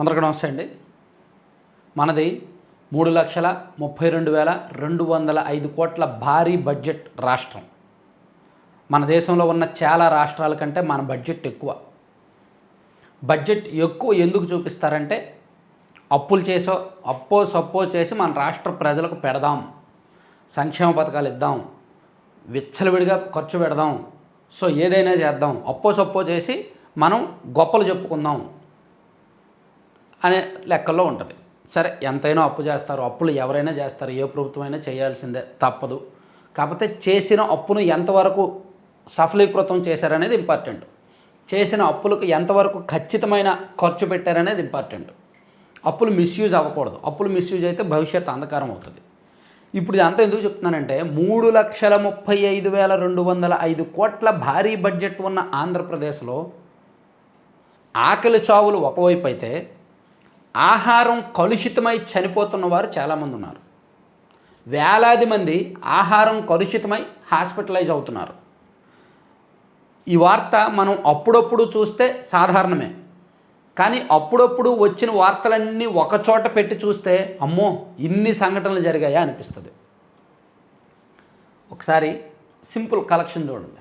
అందరికీ నమస్తే అండి. మనది 3,32,205 కోట్ల భారీ బడ్జెట్ రాష్ట్రం. మన దేశంలో ఉన్న చాలా రాష్ట్రాల కంటే మన బడ్జెట్ ఎక్కువ. బడ్జెట్ ఎక్కువ ఎందుకు చూపిస్తారంటే అప్పో సప్పో చేసి మన రాష్ట్ర ప్రజలకు పెడదాం, సంక్షేమ పథకాలు ఇద్దాం, విచ్చలవిడిగా ఖర్చు పెడదాం, సో ఏదైనా చేద్దాం, అప్పో సప్పో చేసి మనం గొప్పలు చెప్పుకుందాం అనే లెక్కల్లో ఉంటుంది. సరే, ఎంతైనా అప్పు చేస్తారు, అప్పులు ఎవరైనా చేస్తారు, ఏ ప్రభుత్వం అయినా చేయాల్సిందే, తప్పదు. కాకపోతే చేసిన అప్పును ఎంతవరకు సఫలీకృతం చేశారనేది ఇంపార్టెంట్. చేసిన అప్పులకు ఎంతవరకు ఖచ్చితమైన ఖర్చు పెట్టారనేది ఇంపార్టెంట్. అప్పులు మిస్యూజ్ అవ్వకూడదు. అప్పులు మిస్యూజ్ అయితే భవిష్యత్తు అంధకారం అవుతుంది. ఇప్పుడు ఇదంతా ఎందుకు చెప్తున్నానంటే 3,35,205 కోట్ల భారీ బడ్జెట్ ఉన్న ఆంధ్రప్రదేశ్లో ఆకలి చావులు ఒకవైపు అయితే ఆహారం కలుషితమై చనిపోతున్న వారు చాలామంది ఉన్నారు. వేలాది మంది ఆహారం కలుషితమై హాస్పిటలైజ్ అవుతున్నారు. ఈ వార్త మనం అప్పుడప్పుడు చూస్తే సాధారణమే, కానీ అప్పుడప్పుడు వచ్చిన వార్తలన్నీ ఒకచోట పెట్టి చూస్తే అమ్మో ఇన్ని సంఘటనలు జరిగాయా అనిపిస్తుంది. ఒకసారి సింపుల్ కలెక్షన్ చూడండి.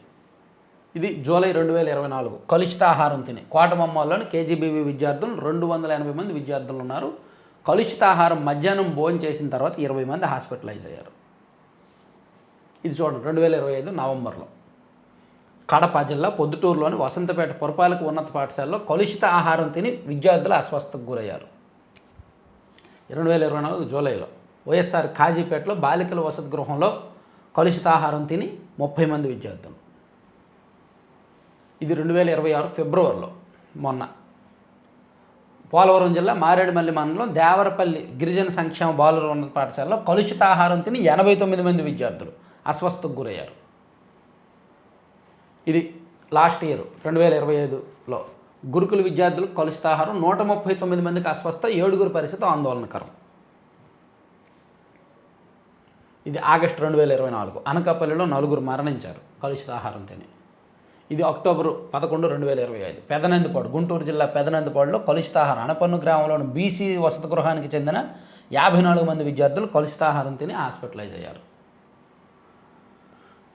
ఇది జూలై 2024 కలుషిత ఆహారం తిని కోటబొమ్మలోని కేజీబీవీ విద్యార్థులు 280 మంది విద్యార్థులు ఉన్నారు. కలుషిత ఆహారం మధ్యాహ్నం భోజనం చేసిన తర్వాత 20 మంది హాస్పిటలైజ్ అయ్యారు. ఇది చూడండి 2025 నవంబర్లో కడప జిల్లా పొద్దుటూరులోని వసంతపేట పురపాలక ఉన్నత పాఠశాలలో కలుషిత ఆహారం తిని విద్యార్థులు అస్వస్థతకు గురయ్యారు. 2024 జూలైలో వైఎస్ఆర్ కాజీపేటలో బాలికల వసతి గృహంలో కలుషిత ఆహారం తిని 30 మంది విద్యార్థులు. ఇది 2026 ఫిబ్రవరిలో మొన్న పోలవరం జిల్లా మారేడుమల్లి మండలం దేవరపల్లి గిరిజన సంక్షేమ బాలుర ఉన్నత పాఠశాలలో కలుషిత ఆహారం తిని 89 మంది విద్యార్థులు అస్వస్థతకు గురయ్యారు. ఇది లాస్ట్ ఇయర్ 2025లో గురుకుల విద్యార్థులు కలుషిత ఆహారం 139 మందికి అస్వస్థ, 7గురి పరిస్థితి ఆందోళనకరం. ఇది ఆగస్టు 2024 అనకాపల్లిలో 4 మరణించారు కలుషిత ఆహారం తిని. ఇది అక్టోబర్ 11, 2025 పెదనందిపాడు గుంటూరు జిల్లా పెదనందిపాడులో కలుషిత ఆహారం అనపన్ను గ్రామంలోని బీసీ వసతి గృహానికి చెందిన 54 మంది విద్యార్థులు కలుషిత ఆహారం తిని హాస్పిటలైజ్ అయ్యారు.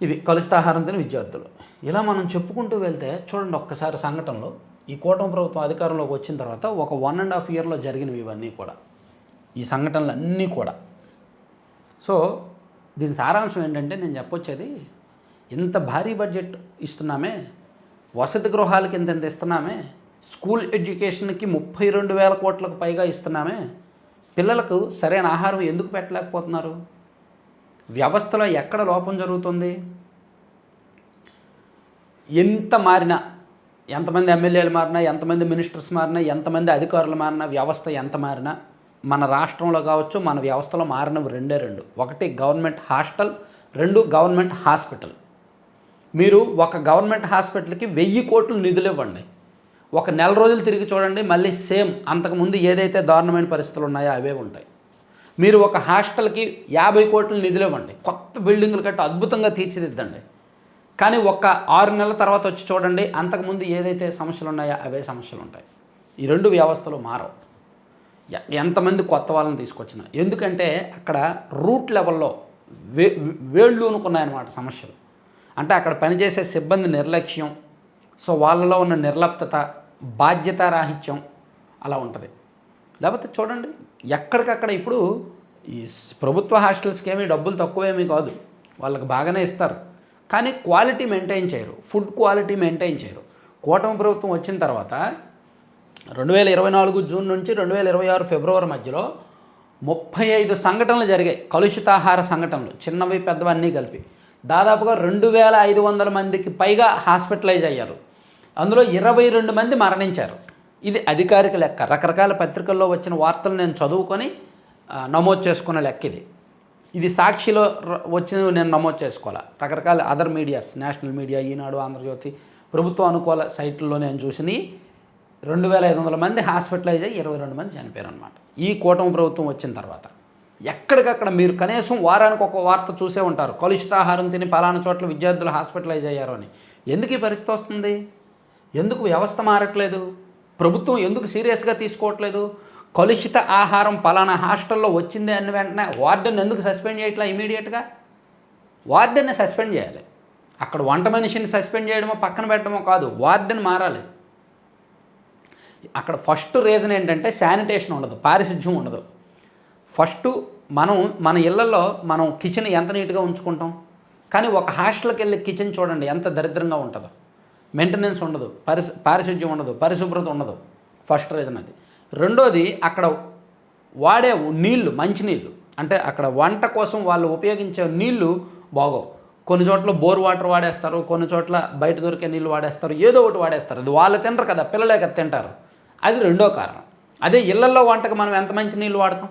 ఇది కలుషిత ఆహారం తిని విద్యార్థులు. ఇలా మనం చెప్పుకుంటూ వెళ్తే చూడండి ఒక్కసారి సంఘటనలో ఈ కూటమి ప్రభుత్వం అధికారంలోకి వచ్చిన తర్వాత ఒక 1.5 ఇయర్లో జరిగినవి ఇవన్నీ కూడా, ఈ సంఘటనలు అన్నీ కూడా. సో దీని సారాంశం ఏంటంటే నేను చెప్పొచ్చేది, ఇంత భారీ బడ్జెట్ ఇస్తున్నామే, వసతి గృహాలకి ఇంత ఇస్తున్నామే, స్కూల్ ఎడ్యుకేషన్కి 32,000 కోట్లకు పైగా ఇస్తున్నామే, పిల్లలకు సరైన ఆహారం ఎందుకు పెట్టలేకపోతున్నారు? వ్యవస్థలో ఎక్కడ లోపం జరుగుతుంది? ఎంత మారినా, ఎంతమంది ఎమ్మెల్యేలు మారినా, ఎంతమంది మినిస్టర్స్ మారినా, ఎంతమంది అధికారులు మారినా, వ్యవస్థ ఎంత మారినా మన రాష్ట్రంలో కావచ్చు మన వ్యవస్థలో మారినవి రెండు. ఒకటి గవర్నమెంట్ హాస్టల్, 2 గవర్నమెంట్ హాస్పిటల్. మీరు ఒక గవర్నమెంట్ హాస్పిటల్కి 1000 కోట్లు నిధులు ఇవ్వండి, ఒక నెల రోజులు తిరిగి చూడండి, మళ్ళీ సేమ్ అంతకుముందు ఏదైతే దారుణమైన పరిస్థితులు ఉన్నాయో అవే ఉంటాయి. మీరు ఒక హాస్టల్కి 50 కోట్లు నిధులు ఇవ్వండి, కొత్త బిల్డింగులు కట్టి అద్భుతంగా తీర్చిదిద్దండి, కానీ ఒక 6 నెలల తర్వాత వచ్చి చూడండి అంతకుముందు ఏదైతే సమస్యలు ఉన్నాయో అవే సమస్యలు ఉంటాయి. ఈ 2 వ్యవస్థలు మారవు ఎంతమంది కొత్త వాళ్ళని తీసుకొచ్చినా. ఎందుకంటే అక్కడ రూట్ లెవెల్లో వేళ్ళు అనుకున్నాయన్నమాట సమస్యలు. అంటే అక్కడ పనిచేసే సిబ్బంది నిర్లక్ష్యం, సో వాళ్ళలో ఉన్న నిర్లప్తత, బాధ్యతారాహిత్యం అలా ఉంటుంది. లేకపోతే చూడండి ఎక్కడికక్కడ ఇప్పుడు ఈ ప్రభుత్వ హాస్టల్స్కి ఏమీ డబ్బులు తక్కువేమీ కాదు, వాళ్ళకి బాగానే ఇస్తారు, కానీ క్వాలిటీ మెయింటైన్ చేయరు, ఫుడ్ క్వాలిటీ మెయింటైన్ చేయరు. కూటమి ప్రభుత్వం వచ్చిన తర్వాత 2024 జూన్ నుంచి 2026 ఫిబ్రవరి మధ్యలో 35 సంఘటనలు జరిగాయి, కలుషితాహార సంఘటనలు, చిన్నవి పెద్దవి అన్నీ కలిపి. దాదాపుగా 2,500 మందికి పైగా హాస్పిటలైజ్ అయ్యారు. అందులో 22 మంది మరణించారు. ఇది అధికారిక లెక్క. రకరకాల పత్రికల్లో వచ్చిన వార్తలు నేను చదువుకొని నమోదు చేసుకున్న లెక్క ఇది. ఇది సాక్షిలో వచ్చినవి నేను నమోదు చేసుకోవాలి. రకరకాల అదర్ మీడియాస్, నేషనల్ మీడియా, ఈనాడు, ఆంధ్రజ్యోతి, ప్రభుత్వ అనుకూల సైట్లలో నేను చూసినవి 2,500 మంది హాస్పిటలైజ్ అయ్యి 22 మంది చనిపోయారు అనమాట. ఈ కూటమి ప్రభుత్వం వచ్చిన తర్వాత ఎక్కడికక్కడ మీరు కనీసం వారానికి ఒక వార్త చూసే ఉంటారు, కలుషిత ఆహారం తిని పలానా చోట్ల విద్యార్థులు హాస్పిటలైజ్ అయ్యారు అని. ఎందుకు ఈ పరిస్థితి వస్తుంది? ఎందుకు వ్యవస్థ మారట్లేదు? ప్రభుత్వం ఎందుకు సీరియస్గా తీసుకోవట్లేదు? కలుషిత ఆహారం పలానా హాస్టల్లో వచ్చింది అన్న వెంటనే వార్డెన్ ఎందుకు సస్పెండ్ చేయట్లా ఇమీడియట్గా? వార్డెన్ని సస్పెండ్ చేయాలి. అక్కడ వంట మనిషిని సస్పెండ్ చేయడమో పక్కన పెట్టడమో కాదు, వార్డెన్ మారాలి. అక్కడ ఫస్ట్ రీజన్ ఏంటంటే శానిటేషన్ ఉండదు, పారిశుధ్యం ఉండదు. ఫస్ట్ మన ఇళ్లలో మనం కిచెన్ ఎంత నీట్గా ఉంచుకుంటాం, కానీ ఒక హాస్టల్కి వెళ్ళి కిచెన్ చూడండి ఎంత దరిద్రంగా ఉంటుందో. మెయింటెనెన్స్ ఉండదు, పారిశుధ్యం ఉండదు, పరిశుభ్రత ఉండదు. ఫస్ట్ రీజన్ అది. రెండోది అక్కడ వాడే నీళ్లు, మంచినీళ్ళు, అంటే అక్కడ వంట కోసం వాళ్ళు ఉపయోగించే నీళ్లు బాగోవు. కొన్ని చోట్ల బోర్ వాటర్ వాడేస్తారు, కొన్ని చోట్ల బయట దొరికే నీళ్ళు వాడేస్తారు, ఏదో ఒకటి వాడేస్తారు. అది వాళ్ళు తినరు కదా, పిల్లలే కదా తింటారు. అది రెండో కారణం. అదే ఇళ్లల్లో వంటకు మనం ఎంత మంచి నీళ్ళు వాడతాం?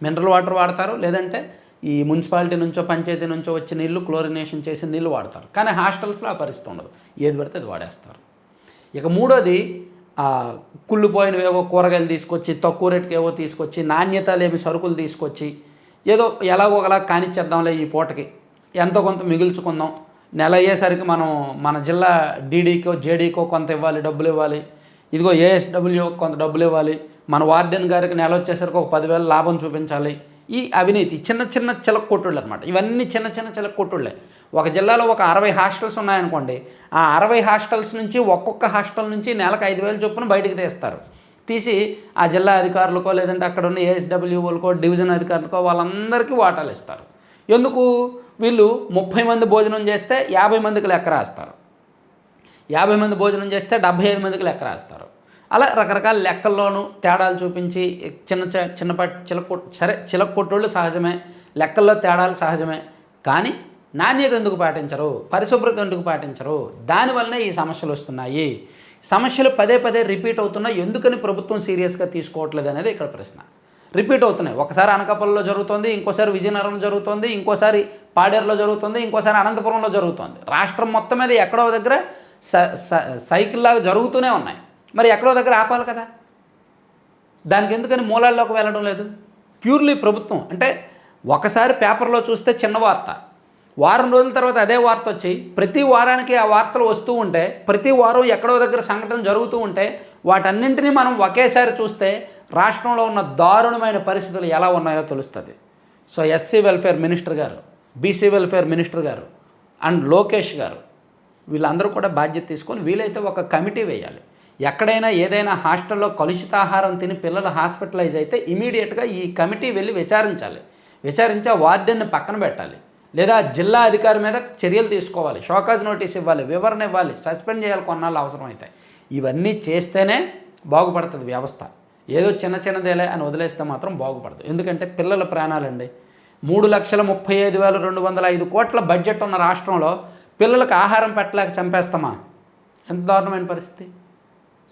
మినరల్ వాటర్ వాడతారు, లేదంటే ఈ మున్సిపాలిటీ నుంచో పంచాయతీ నుంచో వచ్చే నీళ్ళు క్లోరినేషన్ చేసిన నీళ్ళు వాడతారు. కానీ హాస్టల్స్లో ఆ పరిస్థితి ఉండదు, ఏది పడితే అది వాడేస్తారు. ఇక మూడోది కుళ్ళిపోయినవేవో కూరగాయలు తీసుకొచ్చి, తక్కువ రేటుకి ఏవో తీసుకొచ్చి, నాణ్యత లేని సరుకులు తీసుకొచ్చి, ఏదో ఎలాగో ఒకలా కానిచ్చేద్దాంలే ఈ పూటకి, ఎంతో కొంత మిగుల్చుకుందాం, నెల అయ్యేసరికి మన జిల్లా డీడీకో జేడీకో కొంత ఇవ్వాలి, డబ్బులు ఇవ్వాలి, ఇదిగో ఏఎస్డబ్ల్యూ కొంత డబ్బులు ఇవ్వాలి, మన వార్డెన్ గారికి నెల వచ్చేసరికి ఒక 10,000 లాభం చూపించాలి. ఈ అవినీతి చిన్న చిన్న చిలక కొట్టుళ్ళు అనమాట. ఇవన్నీ చిన్న చిన్న చిలక కొట్టుళ్ళే. ఒక జిల్లాలో ఒక 60 హాస్టల్స్ ఉన్నాయనుకోండి, ఆ 60 హాస్టల్స్ నుంచి ఒక్కొక్క హాస్టల్ నుంచి నెలకు 5,000 చొప్పున బయటికి తీస్తారు. తీసి ఆ జిల్లా అధికారులకో లేదంటే అక్కడ ఉన్న ఏఎస్డబ్ల్యూలకో డివిజన్ అధికారులకో వాళ్ళందరికీ వాటాలు ఇస్తారు. ఎందుకు? వీళ్ళు 30 మంది భోజనం చేస్తే 50 మందికి లెక్క రాస్తారు, 50 మంది భోజనం చేస్తే 75 మందికి లెక్క రాస్తారు. అలా రకరకాల లెక్కల్లోనూ తేడాలు చూపించి చిన్నపాటి చిలక కొట్టోళ్ళు సహజమే, లెక్కల్లో తేడాలు సహజమే. కానీ నాణ్యత ఎందుకు పాటించరు, పరిశుభ్రత ఎందుకు పాటించరు? దానివల్లనే ఈ సమస్యలు వస్తున్నాయి. సమస్యలు పదే పదే రిపీట్ అవుతున్నాయి. ఎందుకని ప్రభుత్వం సీరియస్గా తీసుకోవట్లేదు అనేది ఇక్కడ ప్రశ్న. రిపీట్ అవుతున్నాయి. ఒకసారి అనకాపల్లిలో జరుగుతుంది, ఇంకోసారి విజయనగరంలో జరుగుతుంది, ఇంకోసారి పాడేరులో జరుగుతుంది, ఇంకోసారి అనంతపురంలో జరుగుతుంది. రాష్ట్రం మొత్తం మీద ఎక్కడో దగ్గర సైకిల్లాగా జరుగుతూనే ఉన్నాయి. మరి ఎక్కడో దగ్గర ఆపాలి కదా. దానికి ఎందుకని మూలాల్లోకి వెళ్ళడం లేదు? ప్యూర్లీ ప్రభుత్వం అంటే ఒకసారి పేపర్లో చూస్తే చిన్న వార్త, వారం రోజుల తర్వాత అదే వార్త వచ్చి ప్రతి వారానికి ఆ వార్తలు వస్తూ ఉంటే, ప్రతి వారం ఎక్కడో దగ్గర సంఘటన జరుగుతూ ఉంటే, వాటన్నింటినీ మనం ఒకేసారి చూస్తే రాష్ట్రంలో ఉన్న దారుణమైన పరిస్థితులు ఎలా ఉన్నాయో తెలుస్తుంది. సో ఎస్సీ వెల్ఫేర్ మినిస్టర్ గారు, బీసీ వెల్ఫేర్ మినిస్టర్ గారు అండ్ లోకేష్ గారు వీళ్ళందరూ కూడా బాధ్యత తీసుకొని వీలైతే ఒక కమిటీ వేయాలి. ఎక్కడైనా ఏదైనా హాస్టల్లో కలుషితాహారం తిని పిల్లలు హాస్పిటలైజ్ అయితే ఇమీడియట్గా ఈ కమిటీ వెళ్ళి విచారించాలి. విచారించి ఆ వార్డెన్ని పక్కన పెట్టాలి, లేదా జిల్లా అధికారి మీద చర్యలు తీసుకోవాలి, షోకాజ్ నోటీస్ ఇవ్వాలి, వివరణ ఇవ్వాలి, సస్పెండ్ చేయాలి కొన్నాళ్ళు అవసరమైతే. ఇవన్నీ చేస్తేనే బాగుపడుతుంది వ్యవస్థ. ఏదో చిన్న చిన్నదేలే అని వదిలేస్తే మాత్రం బాగుపడదు. ఎందుకంటే పిల్లల ప్రాణాలండి. 3,35,205 కోట్ల బడ్జెట్ ఉన్న రాష్ట్రంలో పిల్లలకు ఆహారం పెట్టలేక చంపేస్తామా? ఎంత దారుణమైన పరిస్థితి.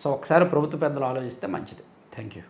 సో ఒకసారి ప్రభుత్వ పెద్దలు ఆలోచిస్తే మంచిది. Thank you.